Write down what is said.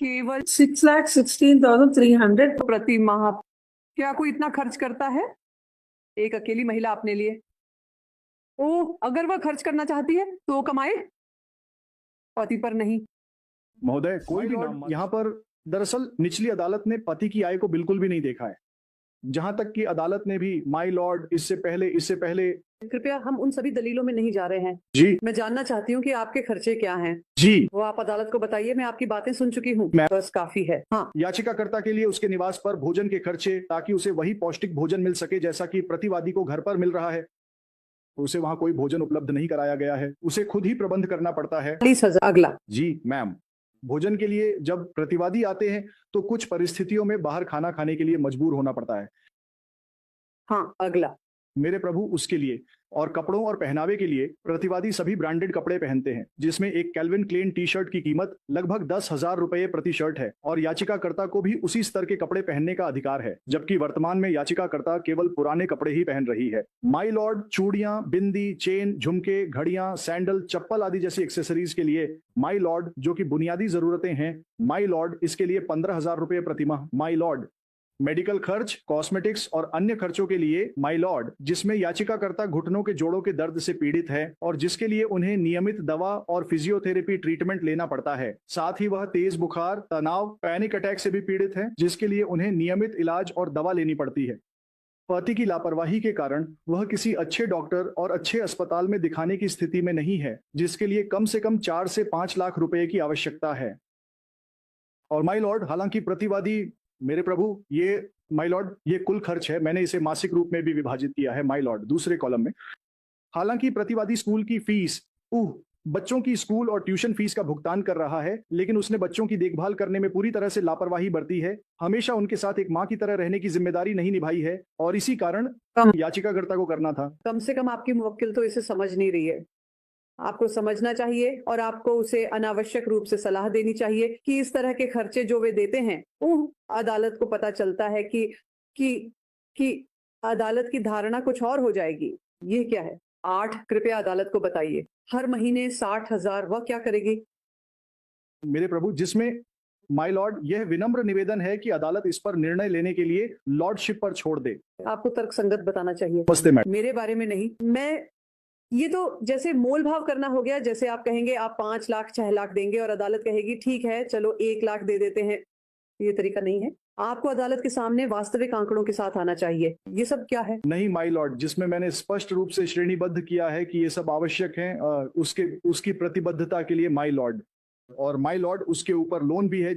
केवल 6,16,300 प्रति माह। क्या कोई इतना खर्च करता है एक अकेली महिला अपने लिए? ओ, अगर वह खर्च करना चाहती है तो कमाए, पति पर नहीं। महोदय, कोई भी नाम यहाँ पर दरअसल निचली अदालत ने पति की आय को बिल्कुल भी नहीं देखा है। जहां तक कि अदालत ने भी माय लॉर्ड इससे पहले कृपया हम उन सभी दलीलों में नहीं जा रहे हैं। जी मैं जानना चाहती हूँ कि आपके खर्चे क्या हैं। जी वो आप अदालत को बताइए, मैं आपकी बातें सुन चुकी हूँ, बस काफी है। हाँ, याचिकाकर्ता के लिए उसके निवास पर भोजन के खर्चे, ताकि उसे वही पौष्टिक भोजन मिल सके जैसा कि प्रतिवादी को घर पर मिल रहा है। उसे वहां कोई भोजन उपलब्ध नहीं कराया गया है, उसे खुद ही प्रबंध करना पड़ता है। 40,000। अगला। जी मैम, भोजन के लिए जब प्रतिवादी आते हैं तो कुछ परिस्थितियों में बाहर खाना खाने के लिए मजबूर होना पड़ता है। हाँ, अगला। मेरे प्रभु, उसके लिए और कपड़ों और पहनावे के लिए प्रतिवादी सभी ब्रांडेड कपड़े पहनते हैं, जिसमें एक कैल्विन क्लेन टी शर्ट की कीमत लगभग 10,000 रुपये प्रति शर्ट है और याचिकाकर्ता को भी उसी स्तर के कपड़े पहनने का अधिकार है, जबकि वर्तमान में याचिकाकर्ता केवल पुराने कपड़े ही पहन रही है। माय लॉर्ड चूड़ियां, बिंदी, चेन, झुमके, घड़ियां, सैंडल, चप्पल आदि जैसी एक्सेसरीज के लिए माय लॉर्ड, जो कि बुनियादी जरूरतें हैं, माय लॉर्ड इसके लिए 15,000 रुपये प्रति माह। माय लॉर्ड मेडिकल खर्च, कॉस्मेटिक्स और अन्य खर्चों के लिए माय लॉर्ड, जिसमें याचिकाकर्ता घुटनों के जोड़ों के दर्द से पीड़ित है और जिसके लिए उन्हें नियमित दवा और फिजियोथेरेपी ट्रीटमेंट लेना पड़ता है। साथ ही वह तेज बुखार, तनाव, पैनिक अटैक से भी पीड़ित है, जिसके लिए उन्हें नियमित इलाज और दवा लेनी पड़ती है। पति की लापरवाही के कारण वह किसी अच्छे डॉक्टर और अच्छे अस्पताल में दिखाने की स्थिति में नहीं है, जिसके लिए कम से कम 4 से 5 लाख रुपए की आवश्यकता है। और माय लॉर्ड, हालांकि प्रतिवादी, मेरे प्रभु, ये माय लॉर्ड ये कुल खर्च है, मैंने इसे मासिक रूप में भी विभाजित किया है माय लॉर्ड, दूसरे कॉलम में। हालांकि प्रतिवादी स्कूल की फीस, बच्चों की स्कूल और ट्यूशन फीस का भुगतान कर रहा है, लेकिन उसने बच्चों की देखभाल करने में पूरी तरह से लापरवाही बरती है, हमेशा उनके साथ एक मां की तरह रहने की जिम्मेदारी नहीं निभाई है और इसी कारण याचिकाकर्ता को करना था। कम से कम आपकी मुवक्किल तो इसे समझ नहीं रही है। आपको समझना चाहिए और आपको उसे अनावश्यक रूप से सलाह देनी चाहिए कि इस तरह के खर्चे जो वे देते हैं, अदालत को पता चलता है कि अदालत की धारणा कुछ और हो जाएगी। ये क्या है? 8, कृपया अदालत को बताइए। हर महीने 60,000 वह क्या करेगी? मेरे प्रभु, जिसमें माय लॉर्ड यह विनम्र निवेदन है कि अदालत इस पर निर्णय लेने के लिए लॉर्डशिप पर छोड़ दे। आपको तर्कसंगत बताना चाहिए। नमस्ते मैडम। मेरे बारे में नहीं। ये तो जैसे मोल भाव करना हो गया। जैसे आप कहेंगे आप 5 लाख 6 लाख देंगे और अदालत कहेगी ठीक है चलो 1 लाख दे देते हैं। ये तरीका नहीं है। आपको अदालत के सामने वास्तविक आंकड़ों के साथ आना चाहिए। ये सब क्या है? नहीं माय लॉर्ड, जिसमें मैंने स्पष्ट रूप से श्रेणीबद्ध किया है कि ये सब आवश्यक है उसकी प्रतिबद्धता के लिए माय लॉर्ड, और माय लॉर्ड उसके ऊपर लोन भी है।